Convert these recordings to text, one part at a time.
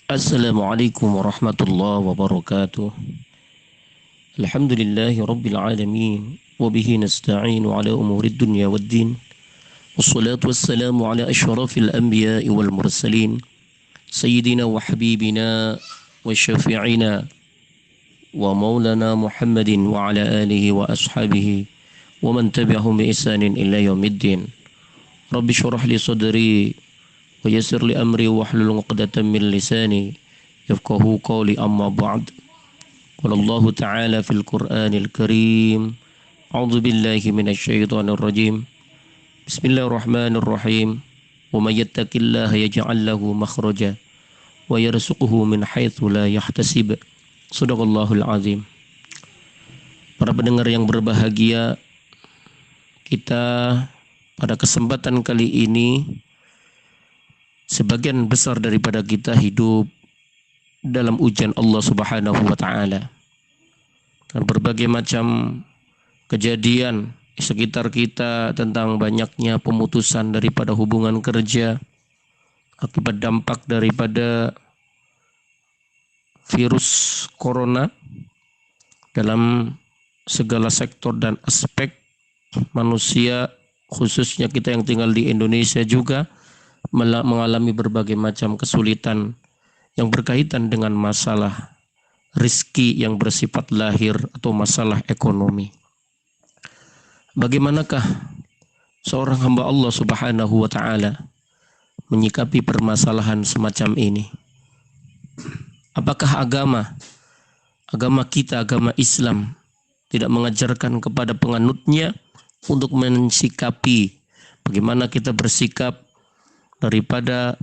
Assalamualaikum warahmatullahi wabarakatuh. Alhamdulillahi rabbil alamin. Wabihi nasta'inu ala umuri dunya waddin. Wassalatu wassalamu ala ashrafil anbiya'i wal mursalin. Sayyidina wa habibina wa syafi'ina wa maulana Muhammadin wa ala alihi wa ashabihi wa man tabi'ahum bi ihsanin ila yaumiddin. Rabbi syrah li sadri wa yassir li amri wahlul 'uqdatam min lisani yafqahu qawli amma ba'd. Qala Allah Ta'ala fil Qur'anil Karim. A'udzu billahi minasyaitonir rajim. Bismillahirrahmanirrahim. Wa may yattaqillaha yaj'al lahu makhraja wa yarzuqhu min haitsu la yahtasib. Shadaqallahul azim. Para pendengar yang berbahagia, kita pada kesempatan kali ini sebagian besar daripada kita hidup dalam ujian Allah Subhanahu wa taala. Dan berbagai macam kejadian di sekitar kita tentang banyaknya pemutusan daripada hubungan kerja akibat dampak daripada virus corona dalam segala sektor dan aspek manusia, khususnya kita yang tinggal di Indonesia juga mengalami berbagai macam kesulitan yang berkaitan dengan masalah rizki yang bersifat lahir atau masalah ekonomi. Bagaimanakah seorang hamba Allah Subhanahu wa taala menyikapi permasalahan semacam ini? Apakah agama kita, agama Islam tidak mengajarkan kepada penganutnya untuk mensikapi bagaimana kita bersikap daripada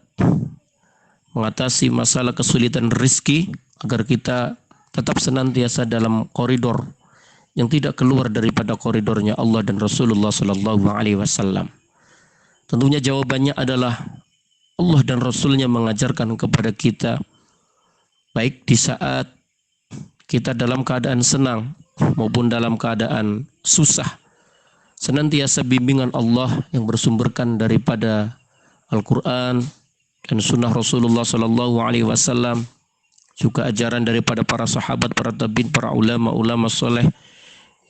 mengatasi masalah kesulitan rezeki agar kita tetap senantiasa dalam koridor yang tidak keluar daripada koridornya Allah dan Rasulullah Sallallahu Alaihi Wasallam? Tentunya jawabannya adalah Allah dan Rasulnya mengajarkan kepada kita, baik di saat kita dalam keadaan senang maupun dalam keadaan susah, senantiasa bimbingan Allah yang bersumberkan daripada Al-Quran dan sunnah Rasulullah Sallallahu Alaihi Wasallam, juga ajaran daripada para sahabat, para tabi'in, para ulama soleh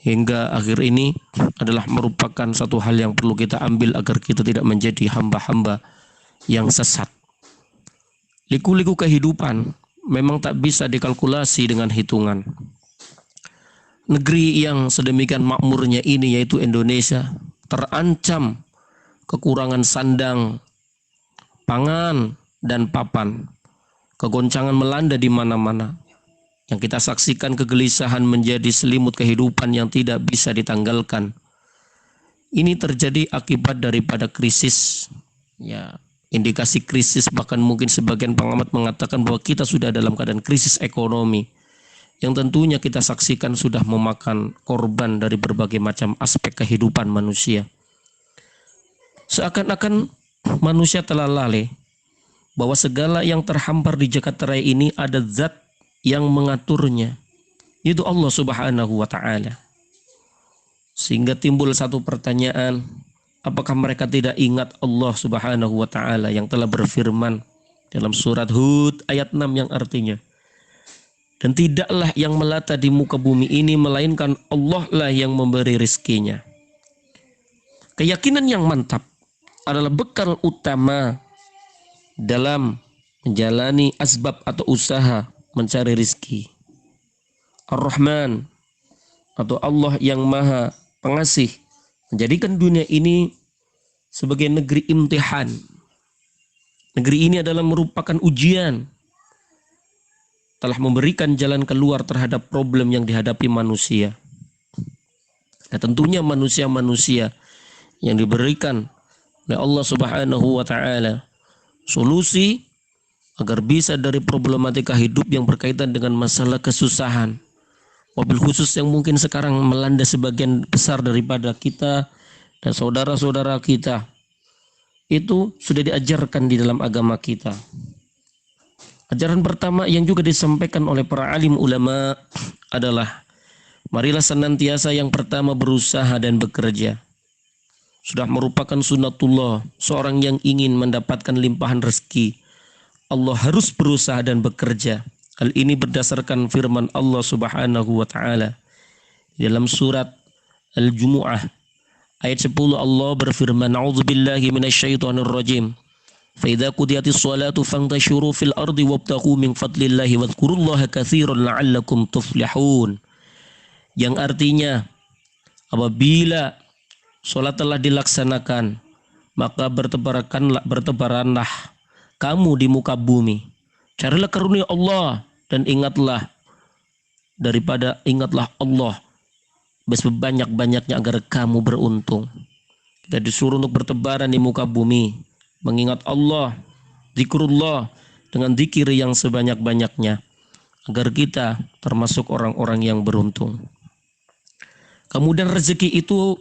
hingga akhir ini adalah merupakan satu hal yang perlu kita ambil agar kita tidak menjadi hamba-hamba yang sesat. Liku-liku kehidupan memang tak bisa dikalkulasi dengan hitungan. Negeri yang sedemikian makmurnya ini, yaitu Indonesia, terancam kekurangan sandang, pangan, dan papan. Kegoncangan melanda di mana-mana. Yang kita saksikan kegelisahan menjadi selimut kehidupan yang tidak bisa ditanggalkan. Ini terjadi akibat daripada krisis. Ya, indikasi krisis, bahkan mungkin sebagian pengamat mengatakan bahwa kita sudah dalam keadaan krisis ekonomi yang tentunya kita saksikan sudah memakan korban dari berbagai macam aspek kehidupan manusia. Seakan-akan manusia telah lalai bahwa segala yang terhampar di jagat raya ini ada zat yang mengaturnya, yaitu Allah Subhanahu wa taala. Sehingga timbul satu pertanyaan, apakah mereka tidak ingat Allah Subhanahu wa taala yang telah berfirman dalam surat Hud ayat 6 yang artinya, dan tidaklah yang melata di muka bumi ini melainkan Allah lah yang memberi rizkinya. Keyakinan yang mantap adalah bekal utama dalam menjalani asbab atau usaha mencari rizki. Ar-Rahman atau Allah yang Maha Pengasih menjadikan dunia ini sebagai negeri imtihan. Negeri ini adalah merupakan ujian, telah memberikan jalan keluar terhadap problem yang dihadapi manusia. Nah, tentunya manusia-manusia yang diberikan oleh Allah Subhanahu wa taala solusi agar bisa dari problematika hidup yang berkaitan dengan masalah kesusahan, wabil khusus yang mungkin sekarang melanda sebagian besar daripada kita dan saudara-saudara kita, itu sudah diajarkan di dalam agama kita. Ajaran pertama yang juga disampaikan oleh para alim ulama adalah, marilah senantiasa yang pertama berusaha dan bekerja. Sudah merupakan sunnatullah seorang yang ingin mendapatkan limpahan rezeki Allah harus berusaha dan bekerja. Hal ini berdasarkan firman Allah Subhanahu wa taala dalam surat Al-Jumu'ah ayat 10. Allah berfirman, "A'udzubillahi minasyaitonir rajim. Fa idza qudiyatis shalatu fantashiru fil ardi wabtaghu min fadlillahi wadhkurullaha katsiran la'allakum tuflihun." Yang artinya, apabila salat telah dilaksanakan, maka bertebaranlah kamu di muka bumi. Carilah karunia Allah dan ingatlah Allah sebanyak-banyaknya agar kamu beruntung. Kita disuruh untuk bertebaran di muka bumi, mengingat Allah, zikrullah dengan zikir yang sebanyak-banyaknya agar kita termasuk orang-orang yang beruntung. Kemudian rezeki itu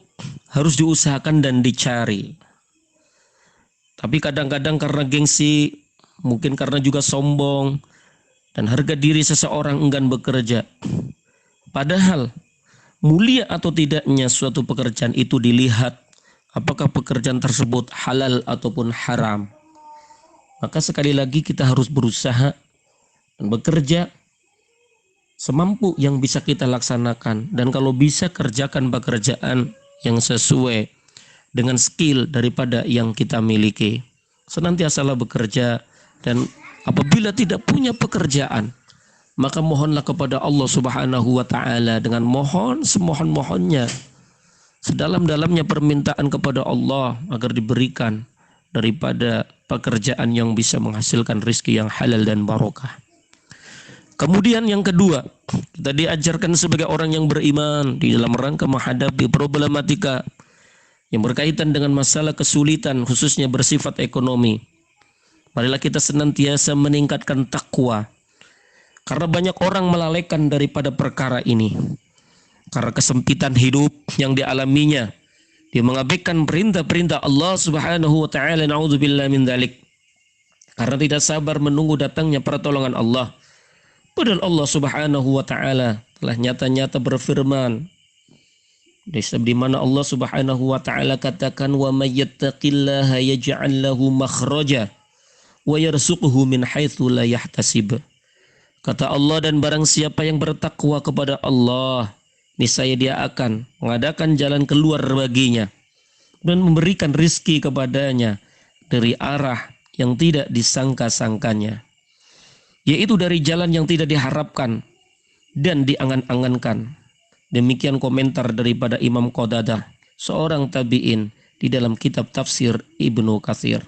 harus diusahakan dan dicari. Tapi kadang-kadang karena gengsi, mungkin karena juga sombong, dan harga diri seseorang enggan bekerja. Padahal mulia atau tidaknya suatu pekerjaan itu dilihat apakah pekerjaan tersebut halal ataupun haram. Maka sekali lagi kita harus berusaha dan bekerja semampu yang bisa kita laksanakan, dan kalau bisa kerjakan pekerjaan yang sesuai dengan skill daripada yang kita miliki. Senantiasalah bekerja, dan apabila tidak punya pekerjaan, maka mohonlah kepada Allah Subhanahu wa taala dengan mohon semohon-mohonnya, sedalam-dalamnya permintaan kepada Allah agar diberikan daripada pekerjaan yang bisa menghasilkan rezeki yang halal dan barokah. Kemudian yang kedua, kita diajarkan sebagai orang yang beriman di dalam rangka menghadapi problematika yang berkaitan dengan masalah kesulitan, khususnya bersifat ekonomi. Marilah kita senantiasa meningkatkan takwa. Karena banyak orang melalaikan daripada perkara ini. Karena kesempitan hidup yang dialaminya, dia mengabaikan perintah-perintah Allah Subhanahu wa taala, naudzubillah min dzalik. Karena tidak sabar menunggu datangnya pertolongan Allah. Padahal Allah Subhanahu wa taala telah nyata-nyata berfirman di mana Allah Subhanahu wa taala katakan, "Wa may yattaqillaha yaj'al lahu makhraja wa yarzuqhu min haitsu la yahtasib." Kata Allah, dan barang siapa yang bertakwa kepada Allah, niscaya dia akan mengadakan jalan keluar baginya dan memberikan rizki kepadanya dari arah yang tidak disangka-sangkanya, yaitu dari jalan yang tidak diharapkan dan diangan-angankan. Demikian komentar daripada Imam Qatadah, seorang tabi'in, di dalam kitab tafsir Ibnu Katsir.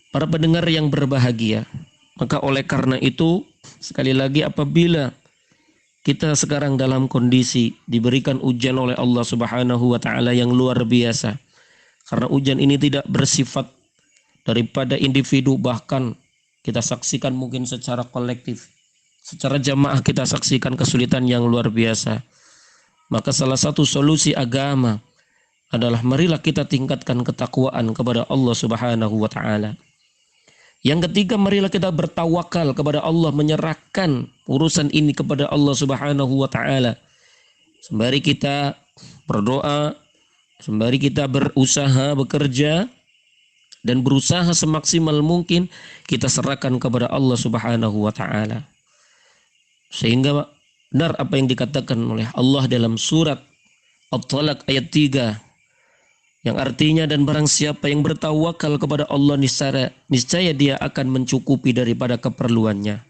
Para pendengar yang berbahagia, maka oleh karena itu, sekali lagi apabila kita sekarang dalam kondisi diberikan ujian oleh Allah Subhanahu wa taala yang luar biasa, karena ujian ini tidak bersifat daripada individu, bahkan kita saksikan mungkin secara kolektif, secara jamaah kita saksikan kesulitan yang luar biasa. Maka salah satu solusi agama adalah marilah kita tingkatkan ketakwaan kepada Allah Subhanahu wa taala. Yang ketiga, marilah kita bertawakal kepada Allah, menyerahkan urusan ini kepada Allah Subhanahu wa taala. Sembari kita berdoa, sembari kita berusaha bekerja dan berusaha semaksimal mungkin, kita serahkan kepada Allah Subhanahu wa taala. Sehingga benar apa yang dikatakan oleh Allah dalam surat At-Talaq ayat 3, yang artinya, dan barang siapa yang bertawakal kepada Allah, niscaya dia akan mencukupi daripada keperluannya.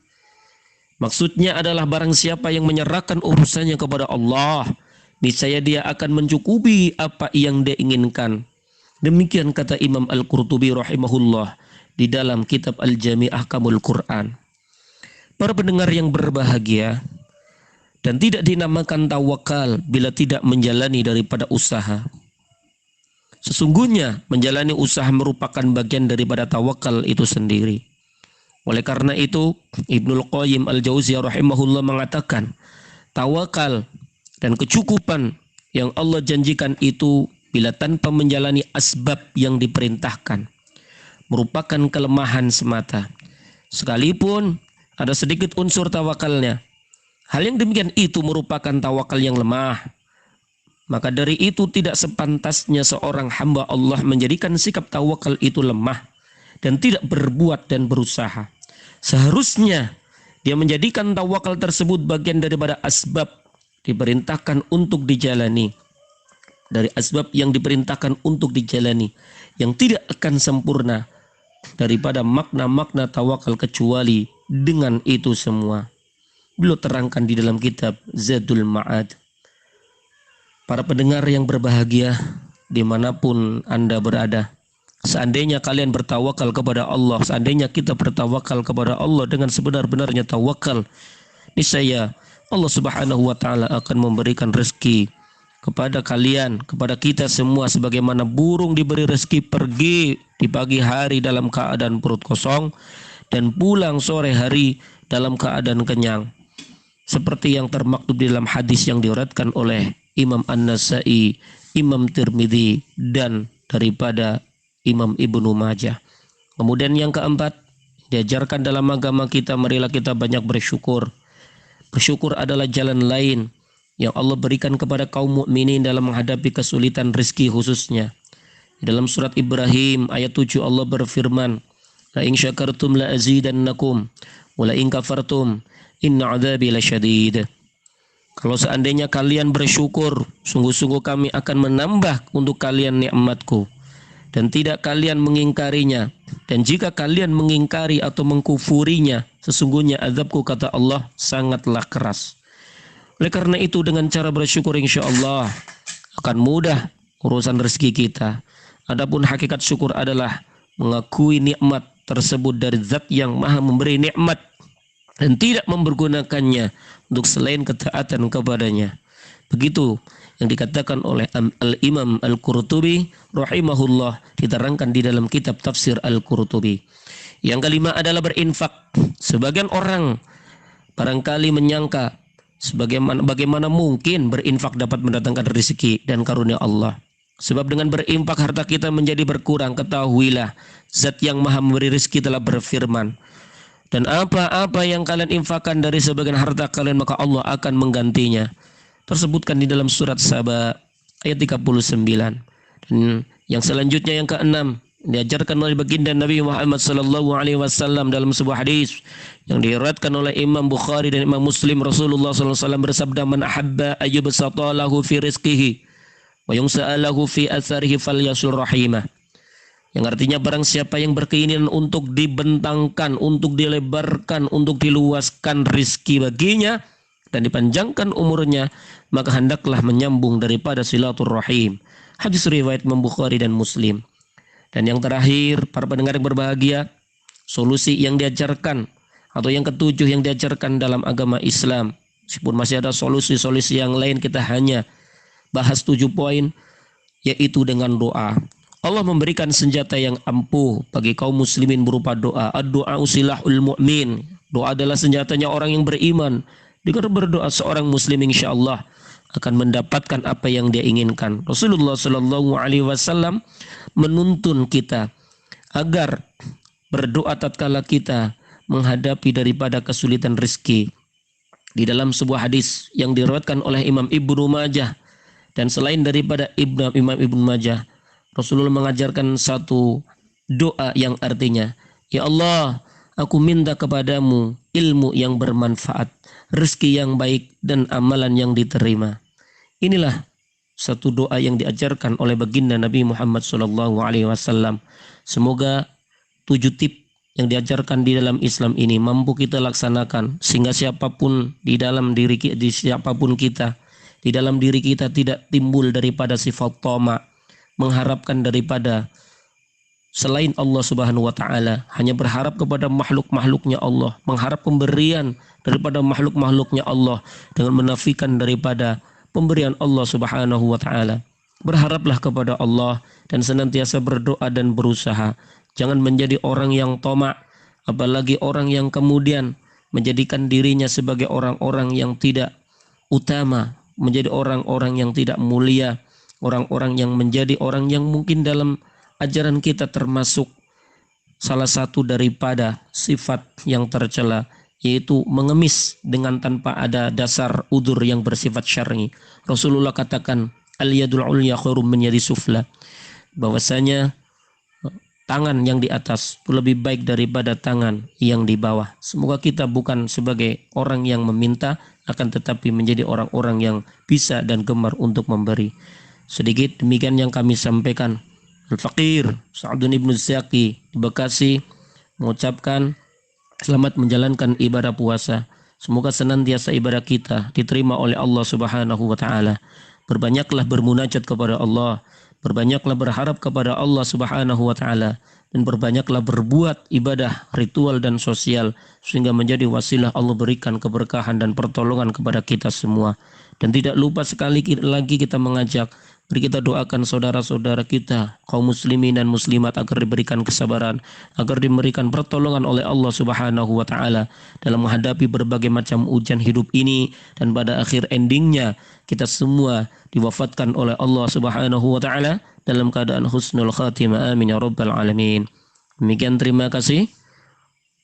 Maksudnya adalah barang siapa yang menyerahkan urusannya kepada Allah, niscaya dia akan mencukupi apa yang dia inginkan. Demikian kata Imam Al-Qurtubi rahimahullah di dalam kitab Al-Jami' Ahkamul Quran. Para pendengar yang berbahagia, dan tidak dinamakan tawakal bila tidak menjalani daripada usaha. Sesungguhnya menjalani usaha merupakan bagian daripada tawakal itu sendiri. Oleh karena itu, Ibnul Qayyim Al-Jauziyah rahimahullah mengatakan, tawakal dan kecukupan yang Allah janjikan itu bila tanpa menjalani asbab yang diperintahkan merupakan kelemahan semata. Sekalipun ada sedikit unsur tawakalnya, hal yang demikian itu merupakan tawakal yang lemah. Maka dari itu tidak sepantasnya seorang hamba Allah menjadikan sikap tawakal itu lemah dan tidak berbuat dan berusaha. Seharusnya dia menjadikan tawakal tersebut bagian daripada asbab diperintahkan untuk dijalani. Dari asbab yang diperintahkan untuk dijalani, yang tidak akan sempurna daripada makna-makna tawakal kecuali dengan itu semua. Beliau terangkan di dalam kitab Zadul Ma'ad. Para pendengar yang berbahagia dimanapun Anda berada, seandainya kalian bertawakal kepada Allah, seandainya kita bertawakal kepada Allah dengan sebenar-benarnya tawakal, niscaya Allah Subhanahu wa taala akan memberikan rezeki kepada kalian, kepada kita semua, sebagaimana burung diberi rezeki pergi di pagi hari dalam keadaan perut kosong dan pulang sore hari dalam keadaan kenyang. Seperti yang termaktub di dalam hadis yang diriwayatkan oleh Imam An-Nasa'i, Imam Tirmidzi, dan daripada Imam Ibnu Majah. Kemudian yang keempat, diajarkan dalam agama kita, marilah kita banyak bersyukur. Bersyukur adalah jalan lain yang Allah berikan kepada kaum mukminin dalam menghadapi kesulitan rezeki khususnya. Dalam surat Ibrahim ayat 7 Allah berfirman, la in syakartum la azidannakum wa la in kafartum inna 'adzabi lasyadid. Kalau seandainya kalian bersyukur, sungguh-sungguh kami akan menambah untuk kalian nikmatku, dan tidak kalian mengingkarinya. Dan jika kalian mengingkari atau mengkufurinya, sesungguhnya azabku, kata Allah, sangatlah keras. Oleh karena itu, dengan cara bersyukur insya Allah akan mudah urusan rezeki kita. Adapun hakikat syukur adalah mengakui nikmat tersebut dari zat yang maha memberi nikmat dan tidak mempergunakannya untuk selain ketaatan kepadanya. Begitu yang dikatakan oleh Al-Imam Al-Qurtubi rahimahullah, diterangkan di dalam kitab tafsir Al-Qurtubi. Yang kelima adalah berinfak. Sebagian orang barangkali menyangka bagaimana mungkin berinfak dapat mendatangkan rezeki dan karunia Allah. Sebab dengan berinfak harta kita menjadi berkurang. Ketahuilah, zat yang maha memberi rezeki telah berfirman, dan apa-apa yang kalian infakkan dari sebagian harta kalian, maka Allah akan menggantinya. Tersebutkan di dalam surat Saba ayat 39. Dan yang selanjutnya yang keenam, diajarkan oleh baginda Nabi Muhammad sallallahu alaihi wasallam dalam sebuah hadis yang diriwayatkan oleh Imam Bukhari dan Imam Muslim. Rasulullah sallallahu alaihi wasallam bersabda, man ahabba ayyubsata lahu fi rizqihi wa yumsa'alahu fi atharihi falyasul rahimah. Yang artinya, barang siapa yang berkeinginan untuk dibentangkan, untuk dilebarkan, untuk diluaskan rizki baginya dan dipanjangkan umurnya, maka hendaklah menyambung daripada silaturrahim. Hadis riwayat Imam Bukhari dan Muslim. Dan yang terakhir, para pendengar yang berbahagia, solusi yang diajarkan atau yang ketujuh yang diajarkan dalam agama Islam, meskipun masih ada solusi-solusi yang lain, kita hanya bahas 7 poin, yaitu dengan doa. Allah memberikan senjata yang ampuh bagi kaum muslimin berupa doa. Ad-du'a usilahul mu'min. Doa adalah senjatanya orang yang beriman. Dengan berdoa seorang muslim insyaallah akan mendapatkan apa yang dia inginkan. Rasulullah sallallahu alaihi wasallam menuntun kita agar berdoa tatkala kita menghadapi daripada kesulitan rezeki. Di dalam sebuah hadis yang diriwayatkan oleh Imam Ibnu Majah, dan selain daripada Imam Ibnu Majah, Rasulullah mengajarkan satu doa yang artinya, ya Allah, aku minta kepadamu ilmu yang bermanfaat, rezeki yang baik, dan amalan yang diterima. Inilah satu doa yang diajarkan oleh baginda Nabi Muhammad SAW. Semoga 7 tip yang diajarkan di dalam Islam ini mampu kita laksanakan, sehingga siapapun di dalam diri kita, di dalam diri kita tidak timbul daripada sifat tama, mengharapkan daripada selain Allah Subhanahu wa taala, hanya berharap kepada makhluk-makhluknya Allah, mengharap pemberian daripada makhluk-makhluknya Allah dengan menafikan daripada pemberian Allah Subhanahu wa taala. Berharaplah kepada Allah dan senantiasa berdoa dan berusaha. Jangan menjadi orang yang tamak, apalagi orang yang kemudian menjadikan dirinya sebagai orang-orang yang tidak utama, menjadi orang-orang yang tidak mulia, orang-orang yang menjadi orang yang mungkin dalam ajaran kita termasuk salah satu daripada sifat yang tercela, yaitu mengemis dengan tanpa ada dasar udzur yang bersifat syar'i. Rasulullah katakan, al-yadul ulya khairum min yadi sufla, bahwasanya tangan yang di atas itu lebih baik daripada tangan yang di bawah. Semoga kita bukan sebagai orang yang meminta, akan tetapi menjadi orang-orang yang bisa dan gemar untuk memberi. Sedikit demikian yang kami sampaikan. Al-Faqir Sa'dun Ibnu Zaki di Bekasi mengucapkan selamat menjalankan ibadah puasa. Semoga senantiasa ibadah kita diterima oleh Allah Subhanahu wa taala. Berbanyaklah bermunajat kepada Allah, berbanyaklah berharap kepada Allah Subhanahu wa taala, dan berbanyaklah berbuat ibadah ritual dan sosial sehingga menjadi wasilah Allah berikan keberkahan dan pertolongan kepada kita semua. Dan tidak lupa sekali lagi kita mengajak, mari kita doakan saudara-saudara kita kaum muslimin dan muslimat agar diberikan kesabaran, agar diberikan pertolongan oleh Allah Subhanahu wa taala dalam menghadapi berbagai macam ujian hidup ini, dan pada akhir endingnya kita semua diwafatkan oleh Allah Subhanahu wa taala dalam keadaan husnul khatimah. Amin ya rabbal alamin. Demikian, terima kasih.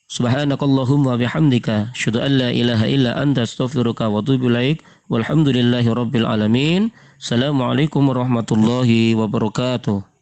Subhanakallahumma bihamdika asyhadu an la ilaha illa anta astaghfiruka wa atubu ilaik. Walhamdulillahi rabbil alamin. Assalamualaikum warahmatullahi wabarakatuh.